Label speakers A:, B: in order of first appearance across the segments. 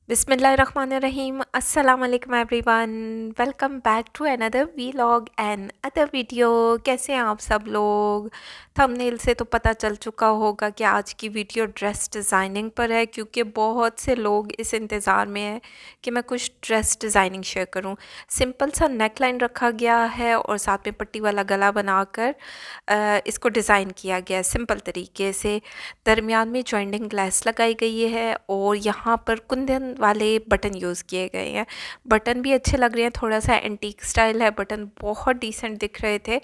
A: Bismillahirrahmanirrahim. Assalamu alaikum everyone. Welcome back to another vlog and other video. कैसे हैं आप सब लोग? थंबनेल से तो पता चल चुका होगा कि आज की वीडियो ड्रेस डिज़ाइनिंग पर है, क्योंकि बहुत से लोग इस इंतज़ार में हैं कि मैं कुछ ड्रेस डिज़ाइनिंग शेयर करूं। सिंपल सा नेक लाइन रखा गया है और साथ में पट्टी वाला गला बनाकर इसको डिज़ाइन किया गया है सिंपल तरीके से। दरमियान में जॉइंटिंग ग्लास लगाई गई है और यहाँ पर कुंदन वाले बटन यूज़ किए गए हैं। बटन भी अच्छे लग रहे हैं, थोड़ा सा एंटीक स्टाइल है, बटन बहुत डिसेंट दिख रहे थे।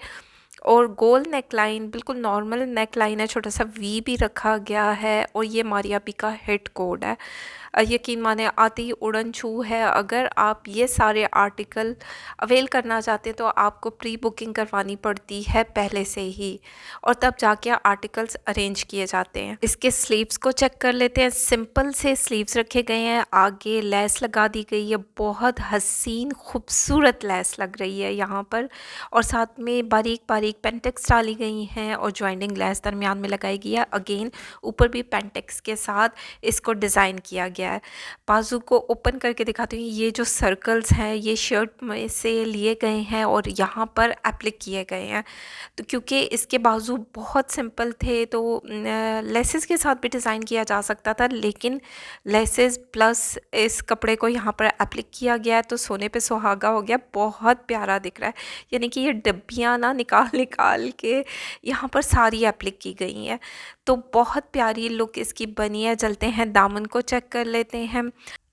A: और गोल नेक लाइन, बिल्कुल नॉर्मल नेक लाइन है, छोटा सा वी भी रखा गया है और ये मारियापी का हिट कोड है। यकीन माने आते ही उड़न छू है। अगर आप ये सारे आर्टिकल अवेल करना चाहते हैं तो आपको प्री बुकिंग करवानी पड़ती है पहले से ही, और तब जाके आर्टिकल्स अरेंज किए जाते हैं। इसके स्लीव्स को चेक कर लेते हैं। सिंपल से स्लीव्स रखे गए हैं, आगे लेस लगा दी गई है, बहुत हसीन खूबसूरत लेस लग रही है यहाँ पर, और साथ में बारीक बारीक पेंटेक्स डाली गई हैं और ज्वाइंटिंग लेस दरमियान में लगाई गई है। अगेन ऊपर भी पेंटेक्स के साथ इसको डिज़ाइन किया गया है। बाजू को ओपन करके दिखाती हूँ। ये जो सर्कल्स हैं ये शर्ट में से लिए गए हैं और यहाँ पर एप्लिक किए गए हैं। तो क्योंकि इसके बाजू बहुत सिंपल थे तो लेसेस के साथ भी डिज़ाइन किया जा सकता था, लेकिन लेसेस प्लस इस कपड़े को यहाँ पर एप्लिक किया गया है तो सोने पे सुहागा हो गया। बहुत प्यारा दिख रहा है, यानी कि ये डब्बियाँ ना निकाल निकाल के यहाँ पर सारी एप्लिक की गई हैं, तो बहुत प्यारी लुक इसकी बनी है। चलते हैं दामन को चेक कर लेते हैं।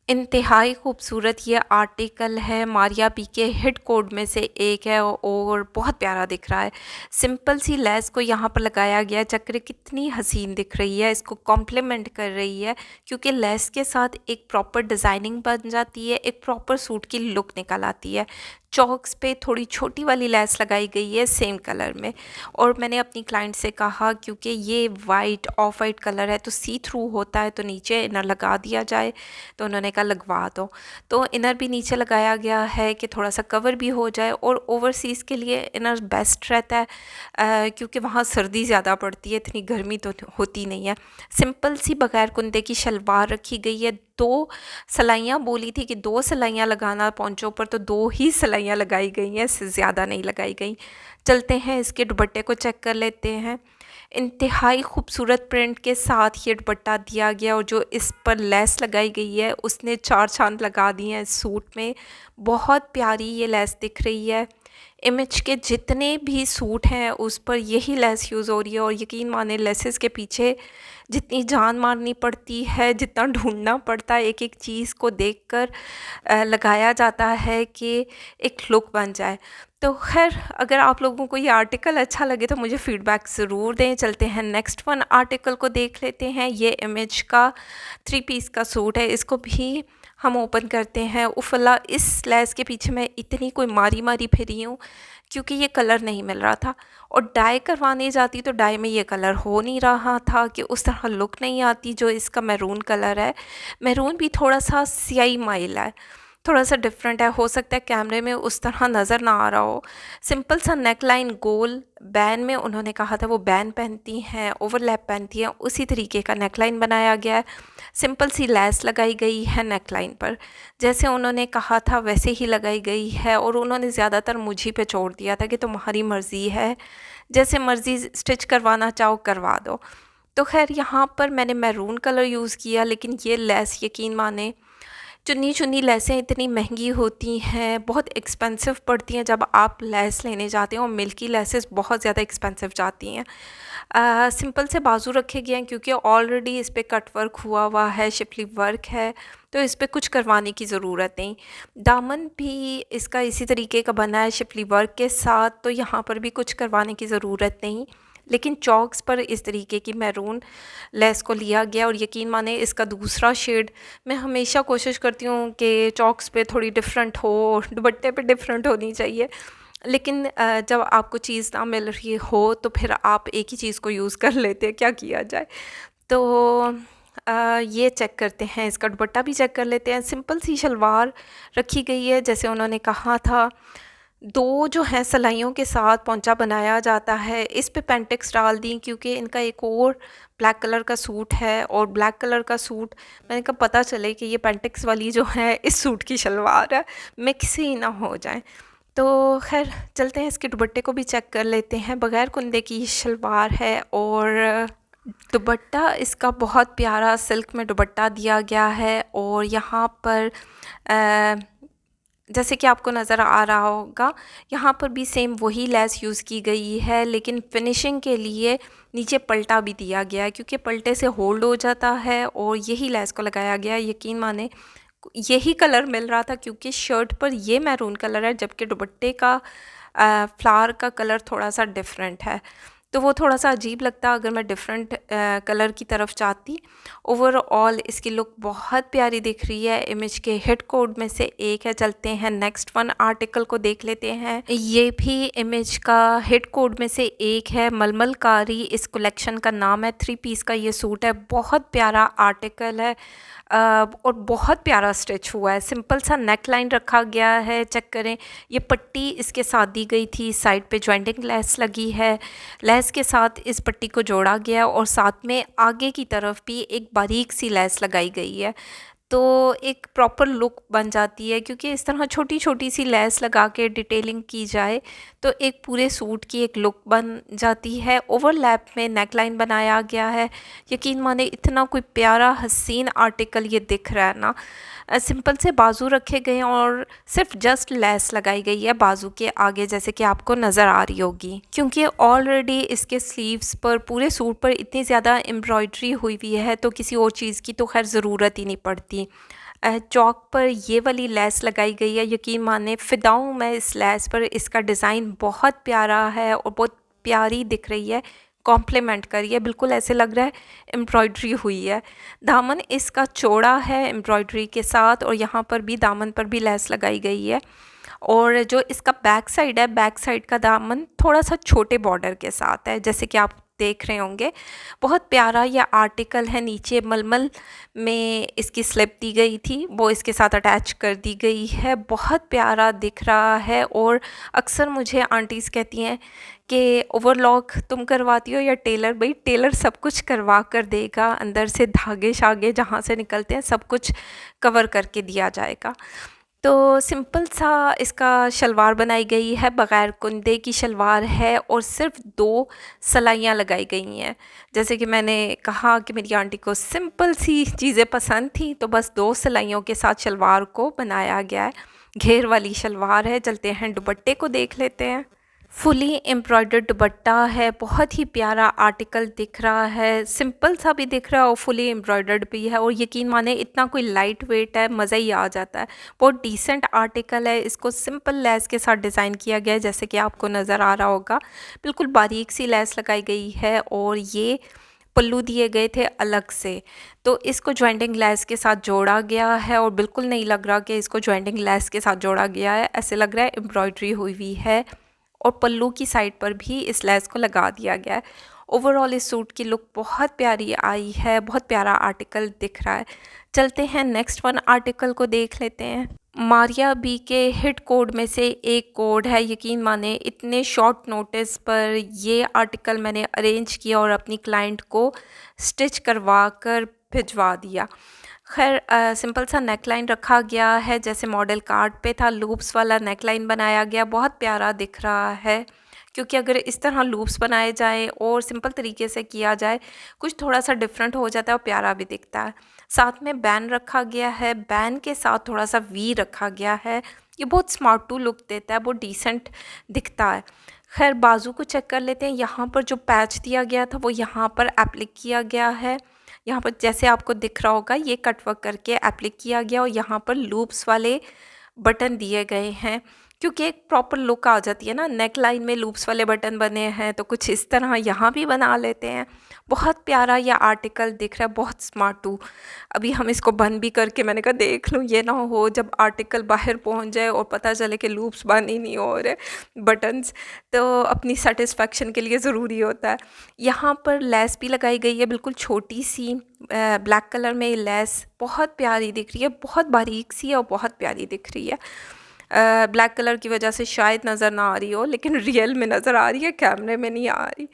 A: इंतहाई खूबसूरत ये आर्टिकल है, मारियापी के हिट कोड में से एक है और बहुत प्यारा दिख रहा है। सिंपल सी लेस को यहाँ पर लगाया गया, चक्र कितनी हसीन दिख रही है, इसको कॉम्प्लीमेंट कर रही है, क्योंकि लेस के साथ एक प्रॉपर डिज़ाइनिंग बन जाती है, एक प्रॉपर सूट की लुक निकल आती है। चॉक्स पे थोड़ी छोटी वाली लेस लगाई गई है सेम कलर में, और मैंने अपनी क्लाइंट से कहा क्योंकि ये वाइट ऑफ वाइट कलर है तो सी थ्रू होता है तो नीचे इनर लगा दिया जाए, तो उन्होंने कहा लगवा दो। तो इनर भी नीचे लगाया गया है कि थोड़ा सा कवर भी हो जाए, और ओवरसीज़ के लिए इनर बेस्ट रहता है क्योंकि वहाँ सर्दी ज़्यादा पड़ती है, इतनी गर्मी तो होती नहीं है। सिंपल सी बगैर कुंदे की शलवार रखी गई है। 2 सिलाइयाँ बोली थी कि 2 सिलाइयाँ लगाना पोंचों पर, तो 2 ही सिलाइयाँ लगाई गई हैं, इससे ज़्यादा नहीं लगाई गई। चलते हैं इसके दुपट्टे को चेक कर लेते हैं। इंतहाई खूबसूरत प्रिंट के साथ ये दुपट्टा दिया गया और जो इस पर लेस लगाई गई है उसने 4 चांद लगा दिए हैं इस सूट में। बहुत प्यारी ये लेस दिख रही है। इमेज के जितने भी सूट हैं उस पर यही लेस यूज़ हो रही है, और यकीन माने लेसेस के पीछे जितनी जान मारनी पड़ती है, जितना ढूंढना पड़ता है, एक एक चीज़ को देखकर लगाया जाता है कि एक लुक बन जाए। तो खैर, अगर आप लोगों को ये आर्टिकल अच्छा लगे तो मुझे फ़ीडबैक ज़रूर दें। चलते हैं नेक्स्ट वन आर्टिकल को देख लेते हैं। ये इमेज का 3 पीस का सूट है, इसको भी हम ओपन करते हैं। उफला, इस लेस के पीछे मैं इतनी कोई मारी मारी फिरी हूँ क्योंकि ये कलर नहीं मिल रहा था, और डाई करवाने जाती तो डाई में ये कलर हो नहीं रहा था कि उस तरह लुक नहीं आती जो इसका मैरून कलर है। मैरून भी थोड़ा सा स्याही माइल है, थोड़ा सा डिफरेंट है, हो सकता है कैमरे में उस तरह नज़र ना आ रहा हो। सिंपल सा नेक लाइन, गोल बैन में उन्होंने कहा था वो बैन पहनती हैं, ओवरलैप पहनती हैं, उसी तरीके का नेक लाइन बनाया गया है। सिंपल सी लेस लगाई गई है नेक लाइन पर, जैसे उन्होंने कहा था वैसे ही लगाई गई है, और उन्होंने ज़्यादातर मुझी पे छोड़ दिया था कि तुम्हारी मर्ज़ी है, जैसे मर्ज़ी स्टिच करवाना चाहो करवा दो। तो खैर यहाँ पर मैंने मैरून कलर यूज़ किया, लेकिन ये लेस यकीन माने, चुन्नी चुन्नी लेसें इतनी महंगी होती हैं, बहुत एक्सपेंसिव पड़ती हैं जब आप लेस लेने जाते हैं, और मिल्की लेसेस बहुत ज़्यादा एक्सपेंसिव जाती हैं। सिंपल से बाजू रखे गए हैं क्योंकि ऑलरेडी इस पर कट वर्क हुआ हुआ है, शिफली वर्क है, तो इस पर कुछ करवाने की ज़रूरत नहीं। दामन भी इसका इसी तरीके का बना है शिफली वर्क के साथ, तो यहाँ पर भी कुछ करवाने की ज़रूरत नहीं, लेकिन चॉक्स पर इस तरीके की मैरून लेस को लिया गया। और यकीन माने इसका दूसरा शेड, मैं हमेशा कोशिश करती हूँ कि चॉक्स पे थोड़ी डिफरेंट हो, दुपट्टे पे डिफरेंट होनी चाहिए, लेकिन जब आपको चीज़ ना मिल रही हो तो फिर आप एक ही चीज़ को यूज़ कर लेते हैं, क्या किया जाए। तो ये चेक करते हैं, इसका दुपट्टा भी चेक कर लेते हैं। सिंपल सी शलवार रखी गई है जैसे उन्होंने कहा था। 2 जो हैं सिलाइयों के साथ पोंचा बनाया जाता है, इस पे पेंटेक्स डाल दी क्योंकि इनका एक और ब्लैक कलर का सूट है और ब्लैक कलर का सूट, मैंने कहा पता चले कि ये पेंटिक्स वाली जो है इस सूट की शलवार है, मिक्स ही ना हो जाए। तो खैर चलते हैं, इसके दुपट्टे को भी चेक कर लेते हैं। बग़ैर कुंदे की ये शलवार है और दुपट्टा इसका बहुत प्यारा सिल्क में दुपट्टा दिया गया है। और यहाँ पर जैसे कि आपको नज़र आ रहा होगा, यहाँ पर भी सेम वही लेस यूज़ की गई है, लेकिन फिनिशिंग के लिए नीचे पलटा भी दिया गया है, क्योंकि पलटे से होल्ड हो जाता है और यही लेस को लगाया गया है। यकीन माने यही कलर मिल रहा था, क्योंकि शर्ट पर ये मैरून कलर है जबकि दुपट्टे का फ्लावर का कलर थोड़ा सा डिफरेंट है, तो वो थोड़ा सा अजीब लगता अगर मैं डिफरेंट कलर की तरफ चाहती। ओवरऑल इसकी लुक बहुत प्यारी दिख रही है, इमेज के हिट कोड में से एक है। चलते हैं नेक्स्ट वन आर्टिकल को देख लेते हैं। ये भी इमेज का हिट कोड में से एक है, मलमलकारी इस कलेक्शन का नाम है। 3 पीस का ये सूट है, बहुत प्यारा आर्टिकल है और बहुत प्यारा स्टिच हुआ है। सिंपल सा नेक लाइन रखा गया है, चेक करें। ये पट्टी इसके साथ दी गई थी, साइड पे ज्वाइंटिंग लेस लगी है, लेस के साथ इस पट्टी को जोड़ा गया और साथ में आगे की तरफ भी एक बारीक सी लेस लगाई गई है, तो एक प्रॉपर लुक बन जाती है। क्योंकि इस तरह छोटी छोटी सी लेस लगा के डिटेलिंग की जाए तो एक पूरे सूट की एक लुक बन जाती है। ओवरलैप में नेक लाइन बनाया गया है। यकीन माने इतना कोई प्यारा हसीन आर्टिकल ये दिख रहा है ना। सिंपल से बाजू रखे गए हैं और सिर्फ जस्ट लेस लगाई गई है बाजू के आगे, जैसे कि आपको नज़र आ रही होगी। क्योंकि ऑलरेडी इसके स्लीव्स पर पूरे सूट पर इतनी ज़्यादा एम्ब्रॉयडरी हुई हुई है, तो किसी और चीज़ की तो खैर ज़रूरत ही नहीं पड़ती। चौक पर ये वाली लेस लगाई गई है, यकीन माने फ़िदा हूँ मैं इस लेस पर। इसका डिज़ाइन बहुत प्यारा है और बहुत प्यारी दिख रही है, कॉम्प्लीमेंट कर रही है, बिल्कुल ऐसे लग रहा है एम्ब्रॉयडरी हुई है। दामन इसका चौड़ा है एम्ब्रॉयडरी के साथ और यहाँ पर भी दामन पर भी लेस लगाई गई है। और जो इसका बैक साइड है, बैक साइड का दामन थोड़ा सा छोटे बॉर्डर के साथ है, जैसे कि आप देख रहे होंगे। बहुत प्यारा यह आर्टिकल है। नीचे मलमल में इसकी स्लिप दी गई थी, वो इसके साथ अटैच कर दी गई है। बहुत प्यारा दिख रहा है। और अक्सर मुझे आंटीज़ कहती हैं कि ओवरलॉक तुम करवाती हो या टेलर? भाई टेलर सब कुछ करवा कर देगा, अंदर से धागे शागे जहाँ से निकलते हैं सब कुछ कवर करके दिया जाएगा। तो सिंपल सा इसका शलवार बनाई गई है, बग़ैर कुंदे की शलवार है और सिर्फ 2 सलाइयाँ लगाई गई हैं। जैसे कि मैंने कहा कि मेरी आंटी को सिंपल सी चीज़ें पसंद थी, तो बस 2 सलाइयों के साथ शलवार को बनाया गया है। घेर वाली शलवार है। चलते हैं दुपट्टे को देख लेते हैं। फुली एम्ब्रॉयडर्ड दुपट्टा है, बहुत ही प्यारा आर्टिकल दिख रहा है, सिंपल सा भी दिख रहा है और फुली एम्ब्रॉयडर्ड भी है। और यकीन माने इतना कोई लाइट वेट है, मज़ा ही आ जाता है। बहुत डिसेंट आर्टिकल है। इसको सिंपल लेस के साथ डिज़ाइन किया गया है, जैसे कि आपको नज़र आ रहा होगा। बिल्कुल बारीक सी लेस लगाई गई है और ये पल्लू दिए गए थे अलग से, तो इसको ज्वाइंटिंग लेस के साथ जोड़ा गया है। और बिल्कुल नहीं लग रहा कि इसको ज्वाइंटिंग लेस के साथ जोड़ा गया है, ऐसे लग रहा है एम्ब्रॉयडरी हुई हुई है। और पल्लू की साइड पर भी इस लेस को लगा दिया गया है। ओवरऑल इस सूट की लुक बहुत प्यारी आई है, बहुत प्यारा आर्टिकल दिख रहा है। चलते हैं नेक्स्ट वन आर्टिकल को देख लेते हैं। मारिया बी के हिट कोड में से एक कोड है। यकीन माने इतने शॉर्ट नोटिस पर ये आर्टिकल मैंने अरेंज किया और अपनी क्लाइंट को स्टिच करवा कर भिजवा दिया। खैर सिंपल सा नेक लाइन रखा गया है, जैसे मॉडल कार्ड पे था। लूप्स वाला नेक लाइन बनाया गया, बहुत प्यारा दिख रहा है। क्योंकि अगर इस तरह लूप्स बनाए जाएँ और सिंपल तरीके से किया जाए, कुछ थोड़ा सा डिफरेंट हो जाता है और प्यारा भी दिखता है। साथ में बैन रखा गया है, बैन के साथ थोड़ा सा वी रखा गया है। ये बहुत स्मार्ट टू लुक देता है, बहुत डिसेंट दिखता है। खैर बाजू को चेक कर लेते हैं। यहाँ पर जो पैच दिया गया था वो यहाँ पर एप्लिक किया गया है। यहाँ पर जैसे आपको दिख रहा होगा, ये कटवर्क करके एप्लिक किया गया और यहाँ पर लूप्स वाले बटन दिए गए हैं, क्योंकि एक प्रॉपर लुक आ जाती है ना। नेक लाइन में लूप्स वाले बटन बने हैं, तो कुछ इस तरह यहाँ भी बना लेते हैं। बहुत प्यारा यह आर्टिकल दिख रहा है, बहुत स्मार्ट टू। अभी हम इसको बंद भी करके मैंने कहा देख लूँ, ये ना हो जब आर्टिकल बाहर पहुँच जाए और पता चले कि लूप्स बंद ही नहीं हो रहे बटन्स, तो अपनी सेटिस्फेक्शन के लिए ज़रूरी होता है। यहाँ पर लेस भी लगाई गई है, बिल्कुल छोटी सी ब्लैक कलर में लेस बहुत प्यारी दिख रही है, बहुत बारीक सी है और बहुत प्यारी दिख रही है। ब्लैक कलर की वजह से शायद नज़र ना आ रही हो, लेकिन रियल में नज़र आ रही है, कैमरे में नहीं आ रही।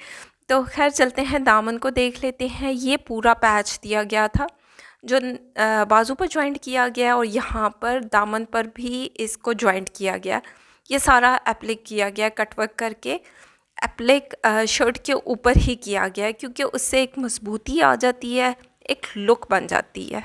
A: तो ख़ैर चलते हैं दामन को देख लेते हैं। ये पूरा पैच दिया गया था जो बाजू पर जॉइंट किया गया और यहाँ पर दामन पर भी इसको जॉइंट किया गया। ये सारा एप्लिक किया गया कट वर्क करके। एप्लिक शर्ट के ऊपर ही किया गया है क्योंकि उससे एक मजबूती आ जाती है, एक लुक बन जाती है।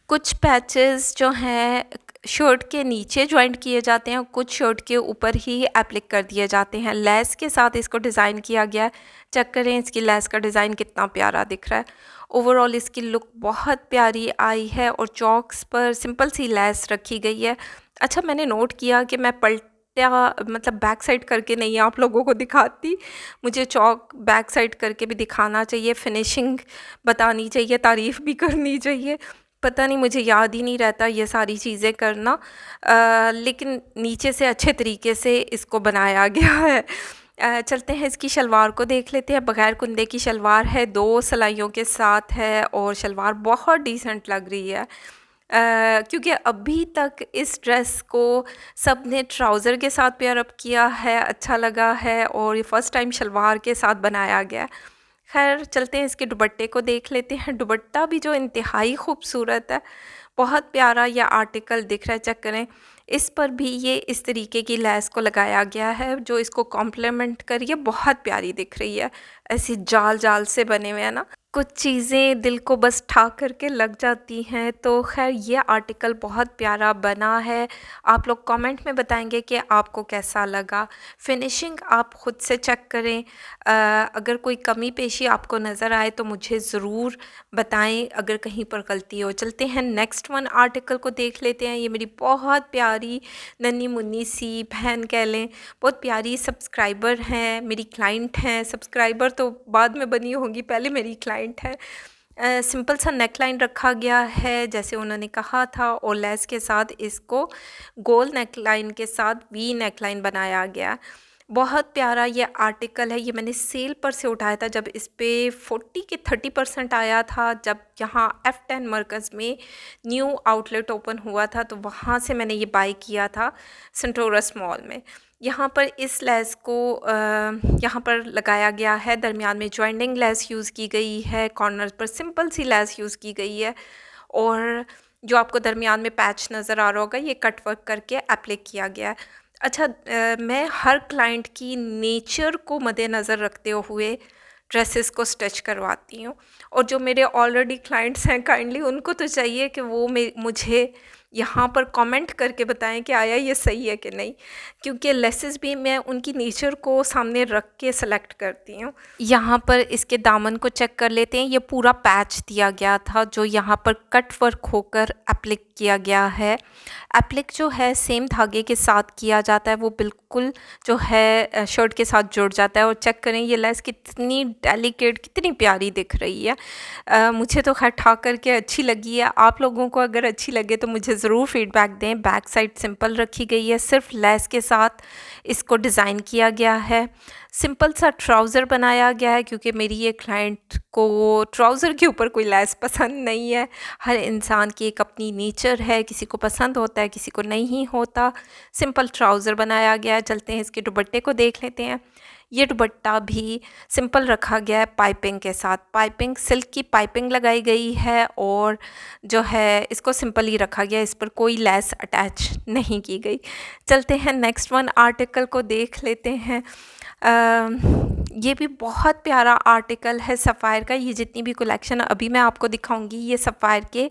A: कुछ पैचेस जो हैं शर्ट के नीचे जॉइंट किए जाते हैं और कुछ शर्ट के ऊपर ही एप्लिक कर दिए जाते हैं। लेस के साथ इसको डिज़ाइन किया गया है। चेक करें इसकी लेस का डिज़ाइन कितना प्यारा दिख रहा है। ओवरऑल इसकी लुक बहुत प्यारी आई है और चॉक्स पर सिंपल सी लेस रखी गई है। अच्छा, मैंने नोट किया कि मैं पलटा मतलब बैक साइड करके नहीं आप लोगों को दिखाती, मुझे चॉक बैक साइड करके भी दिखाना चाहिए, फिनिशिंग बतानी चाहिए, तारीफ़ भी करनी चाहिए। पता नहीं मुझे याद ही नहीं रहता ये सारी चीज़ें करना, लेकिन नीचे से अच्छे तरीके से इसको बनाया गया है। चलते हैं इसकी शलवार को देख लेते हैं। बग़ैर कुंदे की शलवार है, 2 सिलाइयों के साथ है और शलवार बहुत डिसेंट लग रही है। क्योंकि अभी तक इस ड्रेस को सब ने ट्राउज़र के साथ पेयर अप किया है, अच्छा लगा है और ये फ़र्स्ट टाइम शलवार के साथ बनाया गया है। खैर चलते हैं इसके दुपट्टे को देख लेते हैं। दुपट्टा भी जो इंतहाई खूबसूरत है, बहुत प्यारा ये आर्टिकल दिख रहा है। चेक करें, इस पर भी ये इस तरीके की लेस को लगाया गया है जो इसको कॉम्प्लीमेंट कर रही है, बहुत प्यारी दिख रही है। ऐसी जाल जाल से बने हुए हैं ना, कुछ चीज़ें दिल को बस ठा करके लग जाती हैं। तो खैर ये आर्टिकल बहुत प्यारा बना है। आप लोग कमेंट में बताएंगे कि आपको कैसा लगा। फिनिशिंग आप ख़ुद से चेक करें। अगर कोई कमी पेशी आपको नज़र आए तो मुझे ज़रूर बताएं अगर कहीं पर गलती हो। चलते हैं नेक्स्ट वन आर्टिकल को देख लेते हैं। ये मेरी बहुत प्यारी नन्ही मुन्नी सी बहन कह लें, बहुत प्यारी सब्सक्राइबर हैं, मेरी क्लाइंट हैं। सब्सक्राइबर तो बाद में बनी होंगी, पहले मेरी क्लाइंट है। सिंपल सा नेक लाइन रखा गया है जैसे उन्होंने कहा था और लेस के साथ इसको गोल नेक लाइन के साथ वी नेक लाइन बनाया गया। बहुत प्यारा ये आर्टिकल है। ये मैंने सेल पर से उठाया था जब इस पे 40 के 30% आया था, जब यहाँ F10 मरकज़ में न्यू आउटलेट ओपन हुआ था तो वहाँ से मैंने ये बाय किया था सेंटोरस मॉल में। यहाँ पर इस लेस को यहाँ पर लगाया गया है, दरमियान में जॉइंटिंग लेस यूज़ की गई है, कॉर्नर पर सिंपल सी लेस यूज़ की गई है और जो आपको दरमियान में पैच नज़र आ रहा होगा ये कट वर्क करके एप्लिक किया गया है। अच्छा, मैं हर क्लाइंट की नेचर को मद्देनज़र रखते हुए ड्रेसेस को स्टिच करवाती हूँ और जो मेरे ऑलरेडी क्लाइंट्स हैं काइंडली उनको तो चाहिए कि वो मुझे यहाँ पर कमेंट करके बताएं कि आया ये सही है कि नहीं, क्योंकि लेसेस भी मैं उनकी नेचर को सामने रख के सेलेक्ट करती हूँ। यहाँ पर इसके दामन को चेक कर लेते हैं। ये पूरा पैच दिया गया था जो यहाँ पर कट वर्क होकर एप्लिक किया गया है। एप्लिक जो है सेम धागे के साथ किया जाता है, वो बिल्कुल जो है शर्ट के साथ जुड़ जाता है। और चेक करें ये लेस कितनी डेलिकेट, कितनी प्यारी दिख रही है। मुझे तो खैर ठा करके अच्छी लगी है। आप लोगों को अगर अच्छी लगे तो मुझे ज़रूर फीडबैक दें। बैक साइड सिंपल रखी गई है, सिर्फ लेस के साथ इसको डिज़ाइन किया गया है। सिंपल सा ट्राउज़र बनाया गया है क्योंकि मेरी ये क्लाइंट को ट्राउज़र के ऊपर कोई लेस पसंद नहीं है। हर इंसान की एक अपनी नेचर है, किसी को पसंद होता है, किसी को नहीं होता। सिंपल ट्राउज़र बनाया गया है। चलते हैं इसके दुपट्टे को देख लेते हैं। ये दुपट्टा भी सिंपल रखा गया है पाइपिंग के साथ। पाइपिंग, सिल्क की पाइपिंग लगाई गई है और जो है इसको सिंपल ही रखा गया है, इस पर कोई लेस अटैच नहीं की गई। चलते हैं नेक्स्ट वन आर्टिकल को देख लेते हैं। ये भी बहुत प्यारा आर्टिकल है सफ़ायर का। ये जितनी भी कलेक्शन अभी मैं आपको दिखाऊंगी ये सफ़ायर के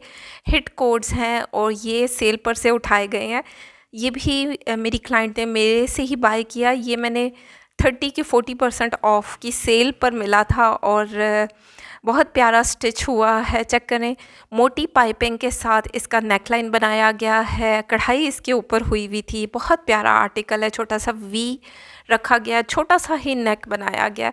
A: हिट कोड्स हैं और ये सेल पर से उठाए गए हैं। ये भी मेरी क्लाइंट ने मेरे से ही बाय किया। ये मैंने 30 के 40% ऑफ की सेल पर मिला था और बहुत प्यारा स्टिच हुआ है। चेक करें, मोटी पाइपिंग के साथ इसका नेकलाइन बनाया गया है, कढ़ाई इसके ऊपर हुई हुई थी। बहुत प्यारा आर्टिकल है। छोटा सा वी रखा गया, छोटा सा ही नेक बनाया गया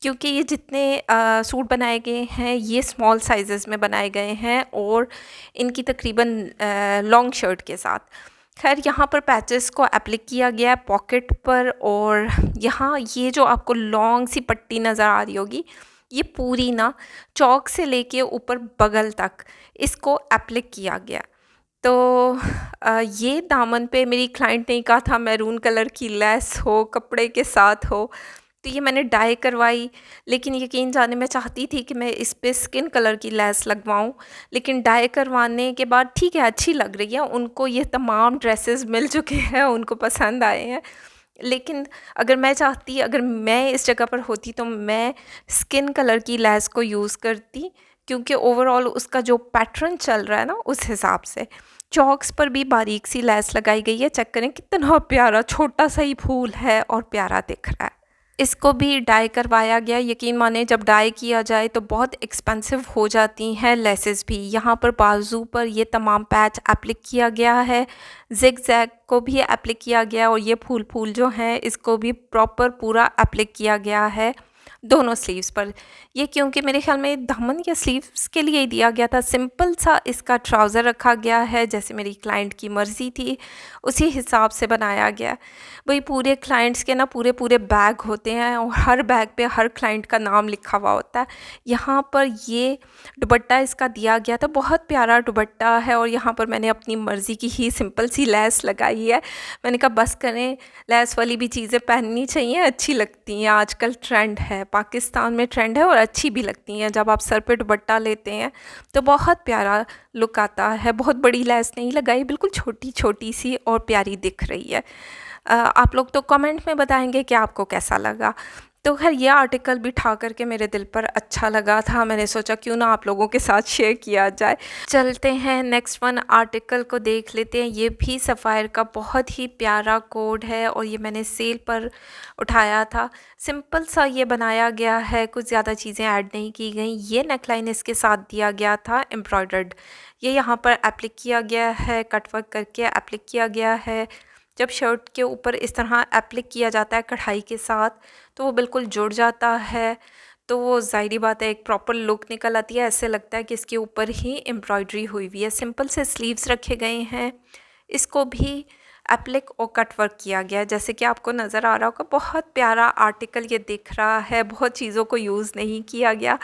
A: क्योंकि ये जितने सूट बनाए गए हैं ये स्मॉल साइज़ेस में बनाए गए हैं और इनकी तकरीबन लॉन्ग शर्ट के साथ। खैर यहाँ पर पैचेस को एप्लिक किया गया है पॉकेट पर और यहाँ ये जो आपको लॉन्ग सी पट्टी नज़र आ रही होगी ये पूरी ना चौक से लेके ऊपर बगल तक इसको एप्लिक किया गया। तो ये दामन पे मेरी क्लाइंट ने कहा था मैरून कलर की लेस हो, कपड़े के साथ हो, तो ये मैंने डाई करवाई, लेकिन यकीन जाने मैं चाहती थी कि मैं इस पे स्किन कलर की लेस लगवाऊँ, लेकिन डाई करवाने के बाद ठीक है, अच्छी लग रही है। उनको ये तमाम ड्रेसेस मिल चुके हैं, उनको पसंद आए हैं। लेकिन अगर मैं इस जगह पर होती तो मैं स्किन कलर की लेस को यूज़ करती, क्योंकि ओवरऑल उसका जो पैटर्न चल रहा है ना, उस हिसाब से। चॉक्स पर भी बारीक सी लेस लगाई गई है, चेक करें कितना प्यारा छोटा सा ही फूल है और प्यारा दिख रहा है। इसको भी डाई करवाया गया। यकीन माने जब डाई किया जाए तो बहुत एक्सपेंसिव हो जाती हैं लेसेस भी। यहाँ पर बाजू पर ये तमाम पैच एप्लिक किया गया है, जिग जैग को भी एप्लिक किया गया, और ये फूल जो हैं इसको भी प्रॉपर पूरा एप्लिक किया गया है दोनों स्लीव्स पर। ये क्योंकि मेरे ख्याल में दामन या स्लीव्स के लिए ही दिया गया था। सिंपल सा इसका ट्राउज़र रखा गया है, जैसे मेरी क्लाइंट की मर्ज़ी थी उसी हिसाब से बनाया गया। वही पूरे क्लाइंट्स के ना पूरे बैग होते हैं, और हर बैग पे हर क्लाइंट का नाम लिखा हुआ होता है। यहाँ पर ये दुपट्टा इसका दिया गया था, बहुत प्यारा दुपट्टा है, और यहाँ पर मैंने अपनी मर्ज़ी की ही सिंपल सी लेस लगाई है। मैंने कहा बस करें, लेस वाली भी चीज़ें पहननी चाहिए, अच्छी लगती हैं, आजकल ट्रेंड है, पाकिस्तान में ट्रेंड है, और अच्छी भी लगती हैं। जब आप सर पे दुपट्टा लेते हैं तो बहुत प्यारा लुक आता है। बहुत बड़ी लेस नहीं लगाई, बिल्कुल छोटी छोटी सी और प्यारी दिख रही है। आप लोग तो कमेंट में बताएंगे कि आपको कैसा लगा। तो खैर ये आर्टिकल भी ठा करके मेरे दिल पर अच्छा लगा था, मैंने सोचा क्यों ना आप लोगों के साथ शेयर किया जाए। चलते हैं नेक्स्ट वन आर्टिकल को देख लेते हैं। ये भी सफ़ायर का बहुत ही प्यारा कोड है, और ये मैंने सेल पर उठाया था। सिंपल सा ये बनाया गया है, कुछ ज़्यादा चीज़ें ऐड नहीं की गई। ये नेकलाइन इसके साथ दिया गया था एम्ब्रॉयडर्ड, ये यहाँ पर एप्लिक किया गया है, कटवर्क करके एप्लिक किया गया है। जब शर्ट के ऊपर इस तरह एप्लिक किया जाता है कढ़ाई के साथ तो वो बिल्कुल जुड़ जाता है, तो वो ज़ाहिरी बात है एक प्रॉपर लुक निकल आती है। ऐसे लगता है कि इसके ऊपर ही एम्ब्रॉयडरी हुई हुई है। सिंपल से स्लीव्स रखे गए हैं, इसको भी एप्लिक और कट वर्क किया गया है, जैसे कि आपको नज़र आ रहा होगा। बहुत प्यारा आर्टिकल ये दिख रहा है, बहुत चीज़ों को यूज़ नहीं किया गया,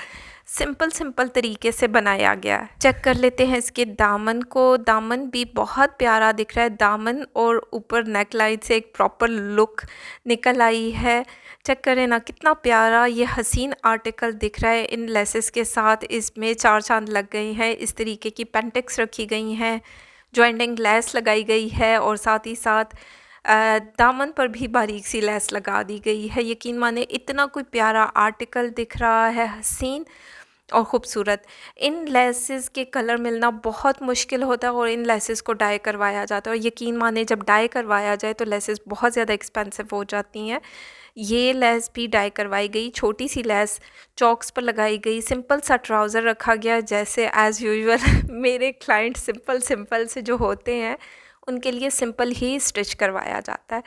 A: सिंपल तरीके से बनाया गया है। चेक कर लेते हैं इसके दामन को। दामन भी बहुत प्यारा दिख रहा है, दामन और ऊपर नेक लाइन से एक प्रॉपर लुक निकल आई है। चेक करें ना कितना प्यारा ये हसीन आर्टिकल दिख रहा है इन लेसेस के साथ। इसमें 4 चांद लग गए हैं, इस तरीके की पेंटिक्स रखी गई हैं, जॉइंटिंग लेस लगाई गई है, और साथ ही साथ दामन पर भी बारीक सी लेस लगा दी गई है। यकीन माने इतना कोई प्यारा आर्टिकल दिख रहा है, हसीन और ख़ूबसूरत। इन लेसेस के कलर मिलना बहुत मुश्किल होता है, और इन लेसेस को डाई करवाया जाता है, और यकीन माने जब डाई करवाया जाए तो लेसेस बहुत ज़्यादा एक्सपेंसिव हो जाती हैं। ये लेस भी डाई करवाई गई, छोटी सी लेस चॉक्स पर लगाई गई, सिंपल सा ट्राउज़र रखा गया, जैसे एज़ यूजुअल मेरे क्लाइंट सिंपल से जो होते हैं उनके लिए सिंपल ही स्टिच करवाया जाता है।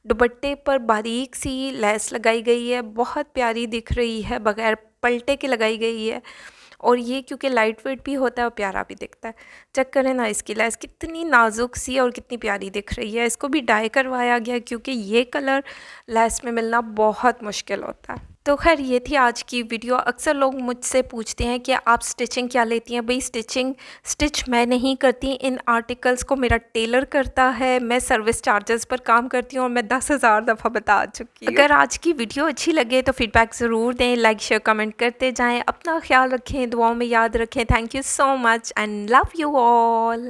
A: दुपट्टे पर बारीक सी लेस लगाई गई है, बहुत प्यारी दिख रही है, बगैर पलटे के लगाई गई है, और ये क्योंकि लाइट वेट भी होता है और प्यारा भी दिखता है। चेक करें ना इसकी लेस कितनी नाजुक सी और कितनी प्यारी दिख रही है। इसको भी डाई करवाया गया, क्योंकि ये कलर लेस में मिलना बहुत मुश्किल होता है। तो खैर ये थी आज की वीडियो। अक्सर लोग मुझसे पूछते हैं कि आप स्टिचिंग क्या लेती हैं। भाई स्टिच मैं नहीं करती, इन आर्टिकल्स को मेरा टेलर करता है। मैं सर्विस चार्जेस पर काम करती हूँ, और मैं 10,000 दफ़ा बता चुकी हूँ। अगर आज की वीडियो अच्छी लगे तो फीडबैक ज़रूर दें, लाइक शेयर कमेंट करते जाएँ। अपना ख्याल रखें, दुआओं में याद रखें। Thank you so much and love you all.